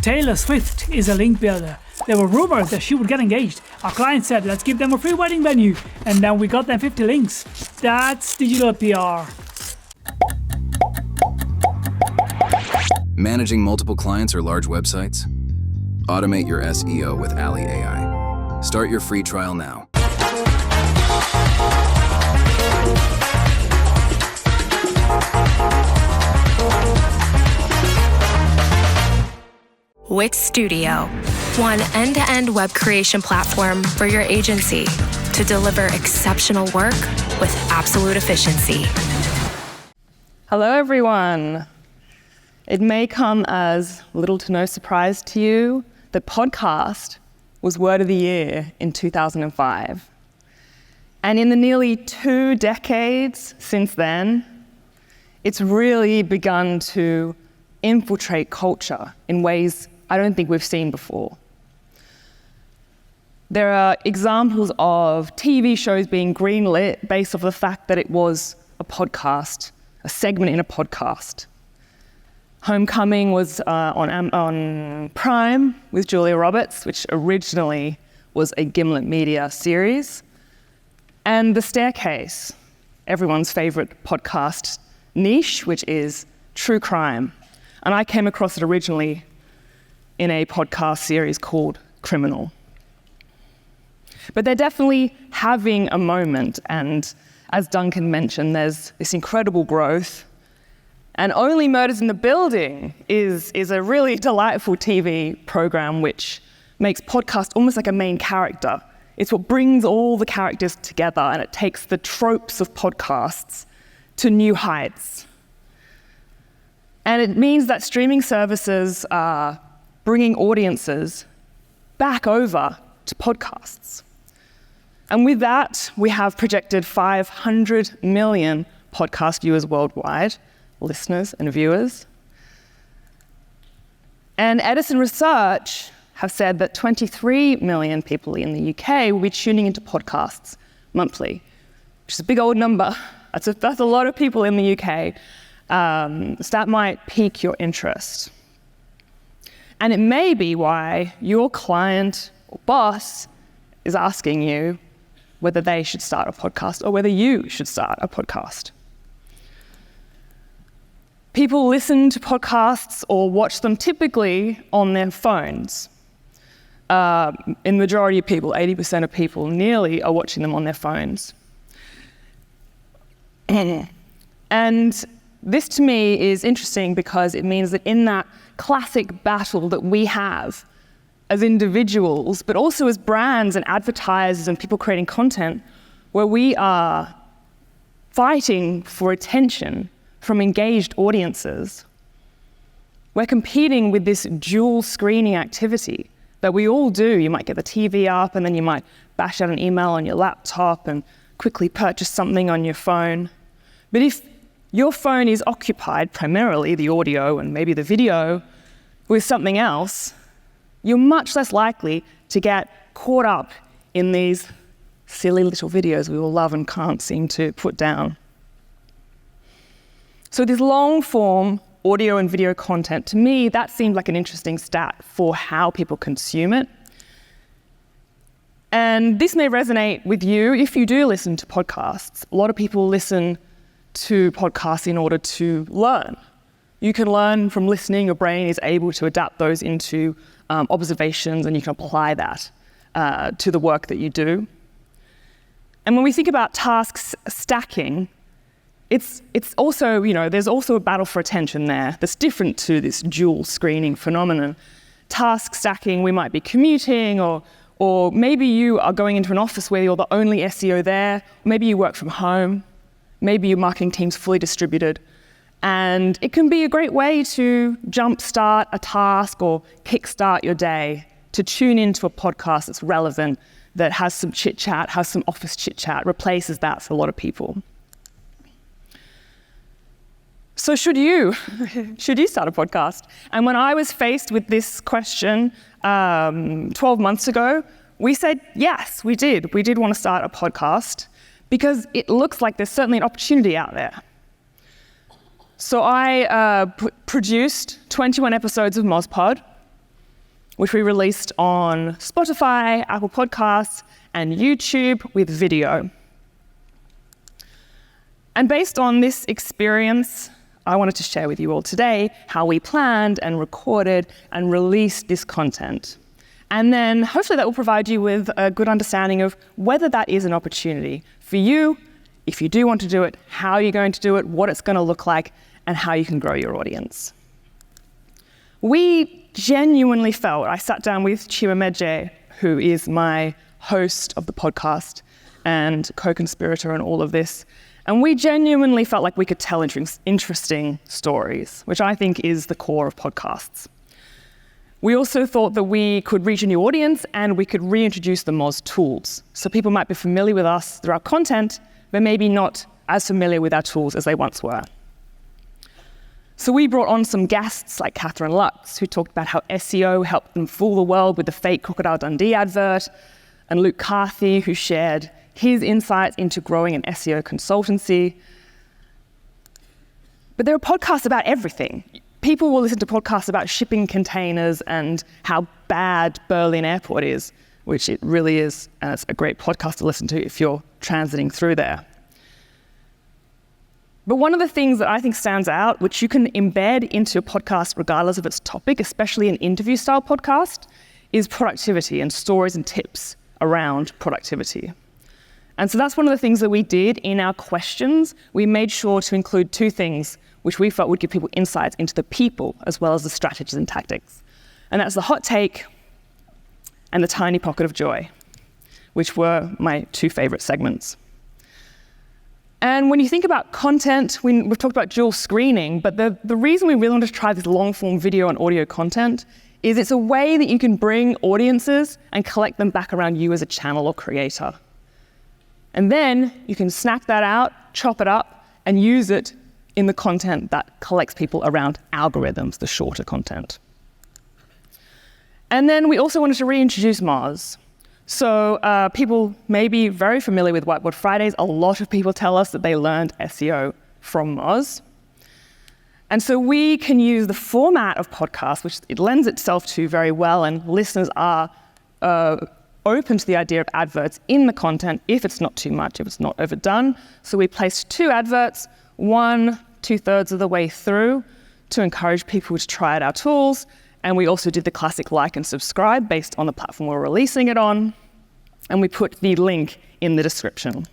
Taylor Swift is a link builder. There were rumors that she would get engaged. Our client said, let's give them a free wedding venue. And then we got them 50 links. That's digital PR. Managing multiple clients or large websites? Automate your SEO with Ali AI. Start your free trial now. Wix Studio, one end-to-end web creation platform for your agency to deliver exceptional work with absolute efficiency. Hello, everyone. It may come as little to no surprise to you that podcast was Word of the Year in 2005. And in the nearly 2 decades since then, it's really begun to infiltrate culture in ways I don't think we've seen before. There are examples of TV shows being greenlit based off the fact that it was a podcast, a segment in a podcast. Homecoming was on Prime with Julia Roberts, which originally was a Gimlet Media series. And The Staircase, everyone's favorite podcast niche, which is true crime. And I came across it originally in a podcast series called Criminal. But they're definitely having a moment, and as Duncan mentioned, there's this incredible growth. And Only Murders in the Building is a really delightful TV program which makes podcast almost like a main character. It's what brings all the characters together, and it takes the tropes of podcasts to new heights. And it means that streaming services are bringing audiences back over to podcasts. And with that, we have projected 500 million podcast viewers worldwide, listeners and viewers. And Edison Research have said that 23 million people in the UK will be tuning into podcasts monthly, which is a big old number. That's a lot of people in the UK. So that might pique your interest. And it may be why your client or boss is asking you whether they should start a podcast or whether you should start a podcast. People listen to podcasts or watch them typically on their phones. In the majority of people, 80% of people nearly are watching them on their phones. And this to me is interesting because it means that in that classic battle that we have as individuals, but also as brands and advertisers and people creating content, where we are fighting for attention from engaged audiences, we're competing with this dual screening activity that we all do. You might get the TV up and then you might bash out an email on your laptop and quickly purchase something on your phone. But if your phone is occupied primarily, the audio and maybe the video, with something else, you're much less likely to get caught up in these silly little videos we all love and can't seem to put down. So this long-form audio and video content, to me, that seemed like an interesting stat for how people consume it. And this may resonate with you if you do listen to podcasts. A lot of people listen to podcasts in order to learn. You can learn from listening. Your brain is able to adapt those into observations, and you can apply that to the work that you do. And when we think about tasks stacking, it's also, there's also a battle for attention there that's different to this dual screening phenomenon. Task stacking, we might be commuting, or maybe you are going into an office where you're the only SEO there. Maybe you work from home. Maybe your marketing team's fully distributed. And it can be a great way to jumpstart a task or kickstart your day, to tune into a podcast that's relevant, that has some chit-chat, has some office chit-chat, replaces that for a lot of people. So should you start a podcast? And when I was faced with this question 12 months ago, we said, yes, we did. We did want to start a podcast because it looks like there's certainly an opportunity out there. So I produced 21 episodes of MozPod. which we released on Spotify, Apple Podcasts, and YouTube with video. And based on this experience, I wanted to share with you all today how we planned and recorded and released this content. And then hopefully that will provide you with a good understanding of whether that is an opportunity for you, if you do want to do it, how you're going to do it, what it's going to look like, and how you can grow your audience. We genuinely felt, I sat down with Chimameje, who is my host of the podcast and co-conspirator in all of this, and we genuinely felt like we could tell interesting stories, which I think is the core of podcasts. We also thought that we could reach a new audience and we could reintroduce the Moz tools. So people might be familiar with us through our content, but maybe not as familiar with our tools as they once were. So we brought on some guests like Catherine Lutz, who talked about how SEO helped them fool the world with the fake Crocodile Dundee advert, and Luke Carthy, who shared his insights into growing an SEO consultancy. But there are podcasts about everything. People will listen to podcasts about shipping containers and how bad Berlin Airport is, which it really is, and it's a great podcast to listen to if you're transiting through there. But one of the things that I think stands out, which you can embed into a podcast regardless of its topic, especially an interview-style podcast, is productivity and stories and tips around productivity. And so that's one of the things that we did in our questions. We made sure to include two things which we felt would give people insights into the people as well as the strategies and tactics. And that's the hot take and the tiny pocket of joy, which were my two favorite segments. And when you think about content, we've talked about dual screening, but the reason we really wanted to try this long-form video and audio content is it's a way that you can bring audiences and collect them back around you as a channel or creator. And then you can snap that out, chop it up, and use it in the content that collects people around algorithms, the shorter content. And then we also wanted to reintroduce Moz. So people may be very familiar with Whiteboard Fridays. A lot of people tell us that they learned SEO from Moz. And so we can use the format of podcasts, which it lends itself to very well, and listeners are open to the idea of adverts in the content if it's not too much, if it's not overdone. So we placed 2 adverts, one 2/3 of the way through, to encourage people to try out our tools. And we also did the classic like and subscribe based on the platform we're releasing it on. And we put the link in the description.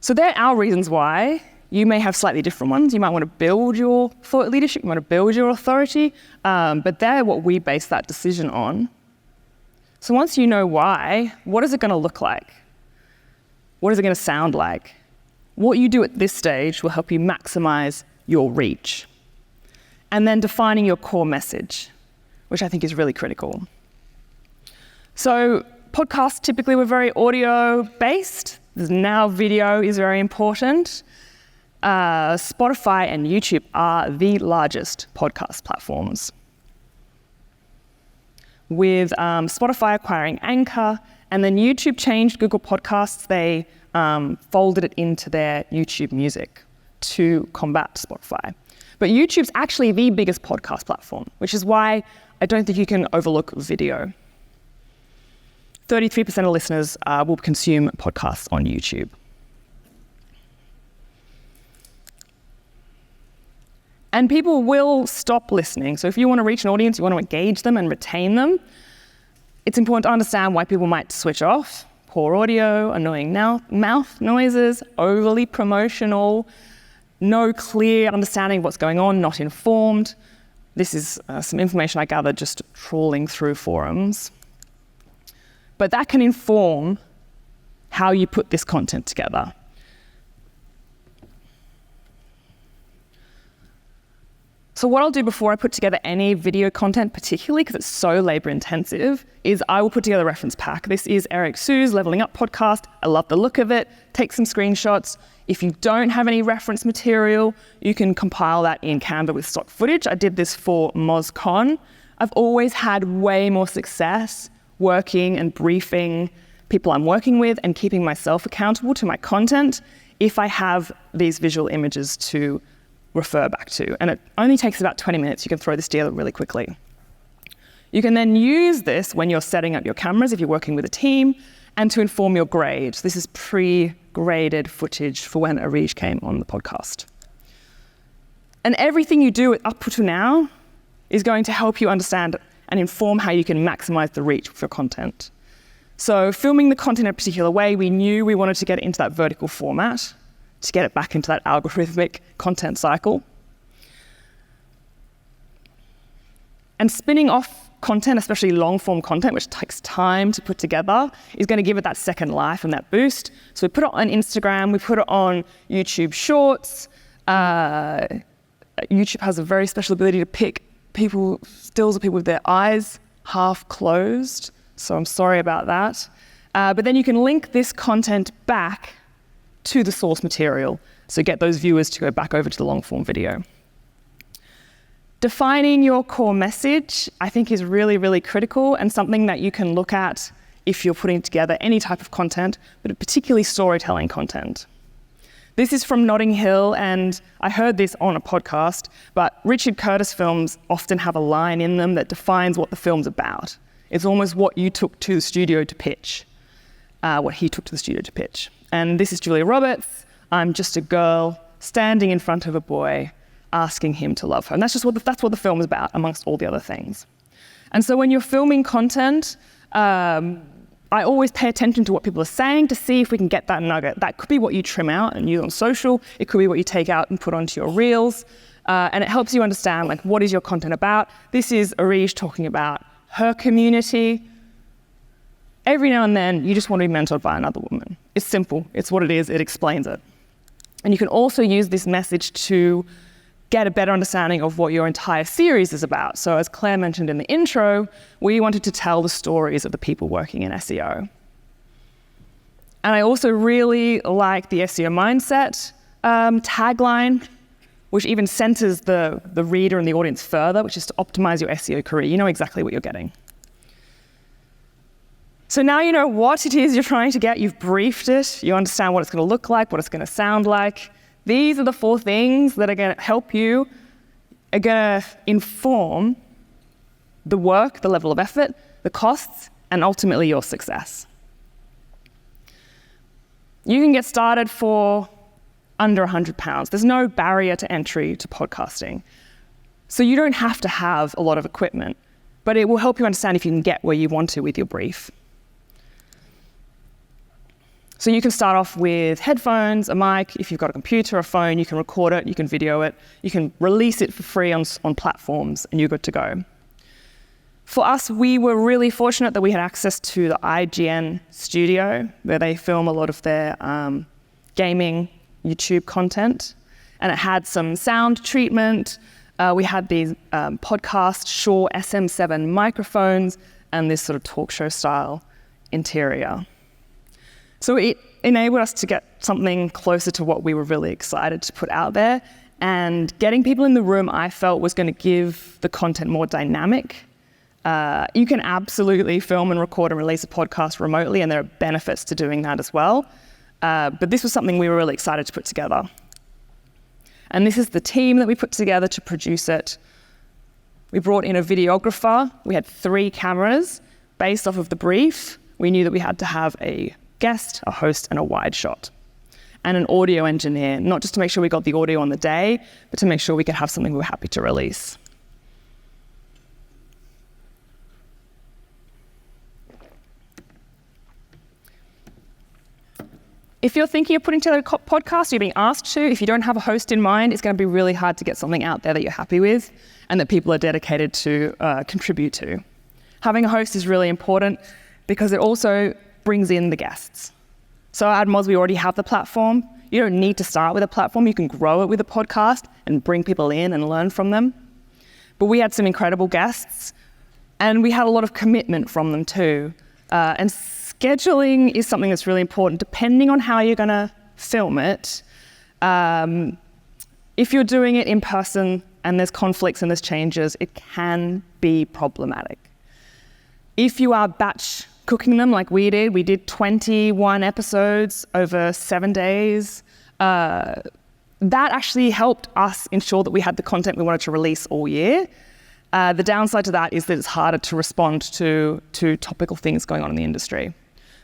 So there are our reasons why. You may have slightly different ones. You might want to build your thought leadership, you want to build your authority, but they're what we base that decision on. So once you know why, what is it going to look like? What is it going to sound like? What you do at this stage will help you maximize your reach. And then defining your core message, which I think is really critical. So podcasts typically were very audio-based. Now video is very important. Spotify and YouTube are the largest podcast platforms, with Spotify acquiring Anchor, and then YouTube changed Google Podcasts. They folded it into their YouTube Music to combat Spotify. But YouTube's actually the biggest podcast platform, which is why I don't think you can overlook video. 33% of listeners will consume podcasts on YouTube. And people will stop listening. So if you want to reach an audience, you want to engage them and retain them, it's important to understand why people might switch off. Poor audio, annoying mouth noises, overly promotional, no clear understanding of what's going on, not informed. This is some information I gathered just trawling through forums. But that can inform how you put this content together. So what I'll do before I put together any video content, particularly because it's so labor intensive, is I will put together a reference pack. This is Eric Sue's Leveling Up podcast. I love the look of it. Take some screenshots. If you don't have any reference material, you can compile that in Canva with stock footage. I did this for MozCon. I've always had way more success working and briefing people I'm working with and keeping myself accountable to my content if I have these visual images to refer back to. And it only takes about 20 minutes. You can throw this together really quickly. You can then use this when you're setting up your cameras, if you're working with a team, and to inform your grade. This is pre-graded footage for when Arij came on the podcast. And everything you do up to now is going to help you understand and inform how you can maximize the reach for content. So filming the content in a particular way, we knew we wanted to get it into that vertical format, to get it back into that algorithmic content cycle. And spinning off content, especially long-form content, which takes time to put together, is going to give it that second life and that boost. So we put it on Instagram, we put it on YouTube Shorts. YouTube has a very special ability to pick stills of people with their eyes half closed. So I'm sorry about that. But then you can link this content back to the source material. So get those viewers to go back over to the long-form video. Defining your core message, I think, is really, really critical and something that you can look at if you're putting together any type of content, but particularly storytelling content. This is from Notting Hill, and I heard this on a podcast, but Richard Curtis films often have a line in them that defines what the film's about. It's almost what you took to the studio to pitch, what he took to the studio to pitch. And this is Julia Roberts. I'm just a girl standing in front of a boy, asking him to love her. And that's what the film is about, amongst all the other things. And so when you're filming content, I always pay attention to what people are saying to see if we can get that nugget. That could be what you trim out and use on social. It could be what you take out and put onto your reels. And it helps you understand, like, what is your content about? This is Arij talking about her community. Every now and then, you just want to be mentored by another woman. It's simple. It's what it is. It explains it. And you can also use this message to get a better understanding of what your entire series is about. So as Claire mentioned in the intro, we wanted to tell the stories of the people working in SEO. And I also really like the SEO mindset tagline, which even centers the reader and the audience further, which is to optimize your SEO career. You know exactly what you're getting. So now you know what it is you're trying to get. You've briefed it. You understand what it's going to look like, what it's going to sound like. These are the 4 things that are going to help you, are going to inform the work, the level of effort, the costs, and ultimately your success. You can get started for under £100. There's no barrier to entry to podcasting. So you don't have to have a lot of equipment, but it will help you understand if you can get where you want to with your brief. So you can start off with headphones, a mic. If you've got a computer or phone, you can record it, you can video it, you can release it for free on platforms, and you're good to go. For us, we were really fortunate that we had access to the IGN studio, where they film a lot of their gaming YouTube content. And it had some sound treatment. We had these podcast Shure SM7 microphones and this sort of talk show style interior. So it enabled us to get something closer to what we were really excited to put out there. And getting people in the room, I felt, was going to give the content more dynamic. You can absolutely film and record and release a podcast remotely, and there are benefits to doing that as well. But this was something we were really excited to put together. And this is the team that we put together to produce it. We brought in a videographer. We had 3 cameras. Based off of the brief, we knew that we had to have a guest, a host, and a wide shot. And an audio engineer, not just to make sure we got the audio on the day, but to make sure we could have something we were happy to release. If you're thinking of putting together a podcast, you're being asked to, if you don't have a host in mind, it's going to be really hard to get something out there that you're happy with and that people are dedicated to contribute to. Having a host is really important because it also brings in the guests. So at Moz, we already have the platform. You don't need to start with a platform. You can grow it with a podcast and bring people in and learn from them. But we had some incredible guests, and we had a lot of commitment from them too. And scheduling is something that's really important, depending on how you're going to film it. If you're doing it in person and there's conflicts and there's changes, it can be problematic. If you are batch cooking them like we did 21 episodes over 7 days. That actually helped us ensure that we had the content we wanted to release all year. The downside to that is that it's harder to respond to topical things going on in the industry.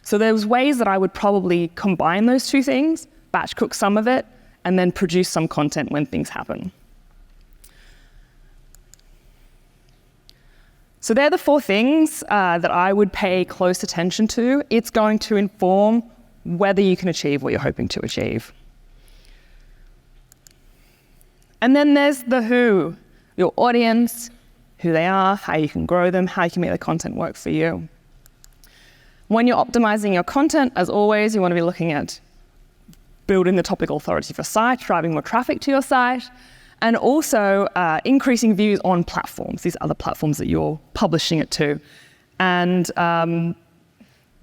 So there's ways that I would probably combine those two things, batch cook some of it, and then produce some content when things happen. So they're the 4 things that I would pay close attention to. It's going to inform whether you can achieve what you're hoping to achieve. And then there's the who, your audience, who they are, how you can grow them, how you can make the content work for you. When you're optimizing your content, as always, you want to be looking at building the topical authority of your site, driving more traffic to your site, and also increasing views on platforms, these other platforms that you're publishing it to. And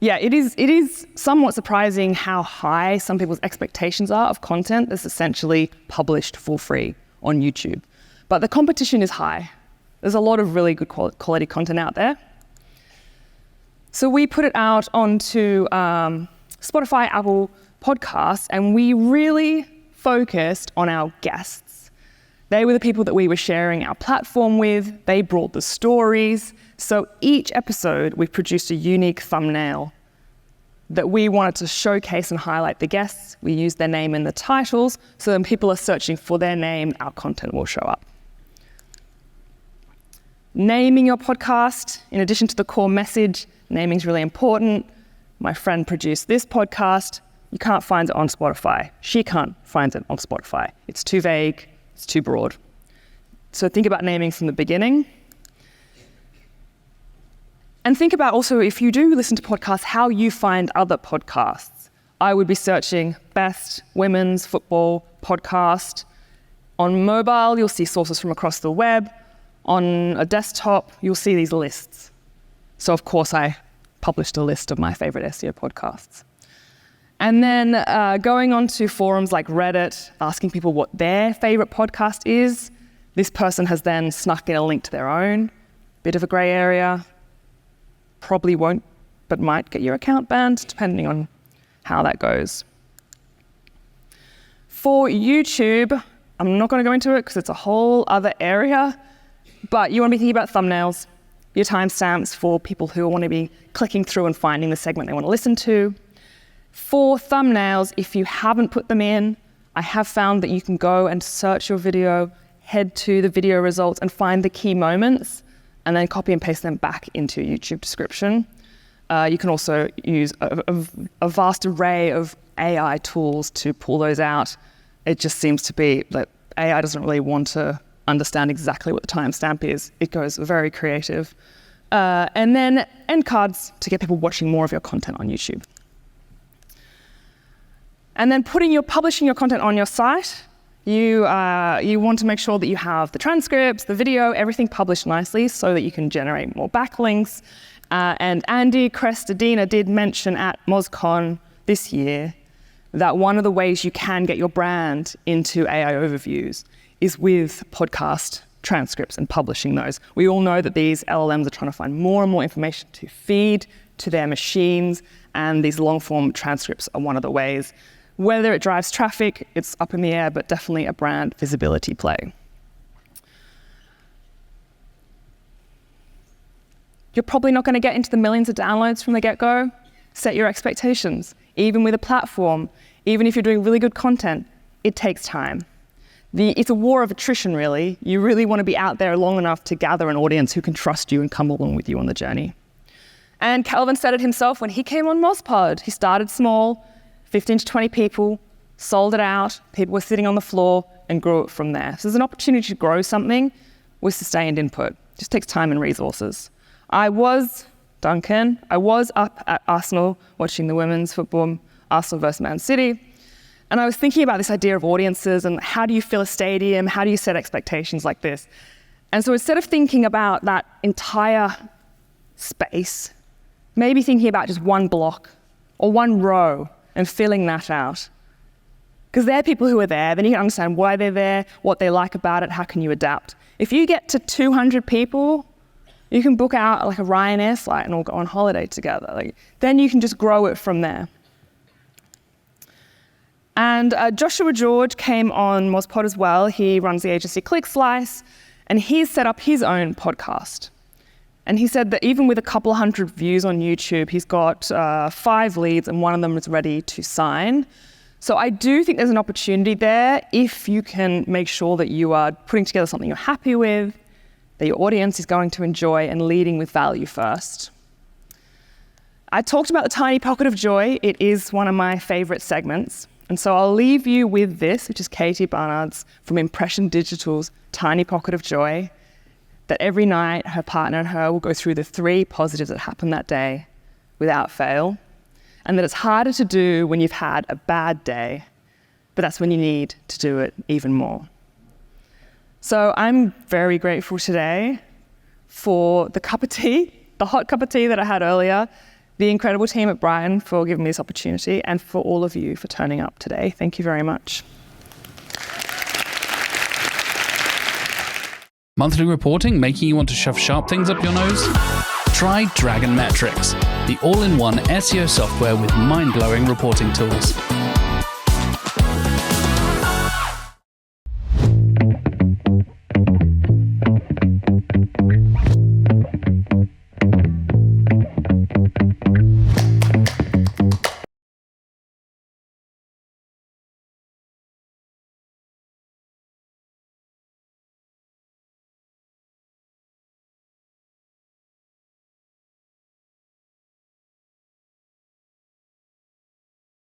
it is somewhat surprising how high some people's expectations are of content that's essentially published for free on YouTube. But the competition is high. There's a lot of really good quality content out there. So we put it out onto Spotify, Apple Podcasts, and we really focused on our guests. They were the people that we were sharing our platform with. They brought the stories. So each episode, we produced a unique thumbnail that we wanted to showcase and highlight the guests. We used their name in the titles, so when people are searching for their name, our content will show up. Naming your podcast, in addition to the core message, naming is really important. My friend produced this podcast. You can't find it on Spotify. She can't find it on Spotify. It's too vague, it's too broad. So think about naming from the beginning. And think about also, if you do listen to podcasts, how you find other podcasts. I would be searching best women's football podcast. On mobile, you'll see sources from across the web. On a desktop, you'll see these lists. So of course, I published a list of my favorite SEO podcasts. And then going on to forums like Reddit, asking people what their favorite podcast is. This person has then snuck in a link to their own. Bit of a gray area. Probably won't, but might get your account banned, depending on how that goes. For YouTube, I'm not going to go into it because it's a whole other area, but you want to be thinking about thumbnails, your timestamps for people who want to be clicking through and finding the segment they want to listen to. For thumbnails, if you haven't put them in, I have found that you can go and search your video, head to the video results and find the key moments, and then copy and paste them back into your YouTube description. You can also use a vast array of AI tools to pull those out. It just seems to be that AI doesn't really want to understand exactly what the timestamp is. It goes very creative. And then end cards to get people watching more of your content on YouTube. And then publishing your content on your site. You want to make sure that you have the transcripts, the video, everything published nicely so that you can generate more backlinks. And Andy Crestadina did mention at MozCon this year that one of the ways you can get your brand into AI overviews is with podcast transcripts and publishing those. We all know that these LLMs are trying to find more and more information to feed to their machines, and these long-form transcripts are one of the ways. Whether it drives traffic, it's up in the air, but definitely a brand visibility play. You're probably not going to get into the millions of downloads from the get-go. Set your expectations. Even with a platform, even if you're doing really good content, it takes time. It's a war of attrition, really. You really want to be out there long enough to gather an audience who can trust you and come along with you on the journey. And Calvin said it himself when he came on MozPod. He started small, 15 to 20 people, sold it out, people were sitting on the floor, and grew it from there. So there's an opportunity to grow something with sustained input. It just takes time and resources. Duncan, I was up at Arsenal watching the women's football, Arsenal versus Man City, and I was thinking about this idea of audiences and how do you fill a stadium, how do you set expectations like this? And so instead of thinking about that entire space, maybe thinking about just one block or one row and filling that out. Because they're people who are there, then you can understand why they're there, what they like about it, how can you adapt. If you get to 200 people, you can book out like a Ryanair flight and all go on holiday together. Then you can just grow it from there. And Joshua George came on MozPod as well. He runs the agency ClickSlice, And he's set up his own podcast. And he said that even with a couple hundred views on YouTube, he's got 5 leads and one of them is ready to sign. So I do think there's an opportunity there if you can make sure that you are putting together something you're happy with, that your audience is going to enjoy, and leading with value first. I talked about the tiny pocket of joy. It is one of my favorite segments. And so I'll leave you with this, which is Katie Barnard's from Impression Digital's Tiny Pocket of Joy, that every night her partner and her will go through the 3 positives that happened that day without fail, and that it's harder to do when you've had a bad day, but that's when you need to do it even more. So I'm very grateful today for the cup of tea, the hot cup of tea that I had earlier, the incredible team at Brighton for giving me this opportunity, and for all of you for turning up today. Thank you very much. Monthly reporting making you want to shove sharp things up your nose? Try Dragon Metrics, the all-in-one SEO software with mind-blowing reporting tools.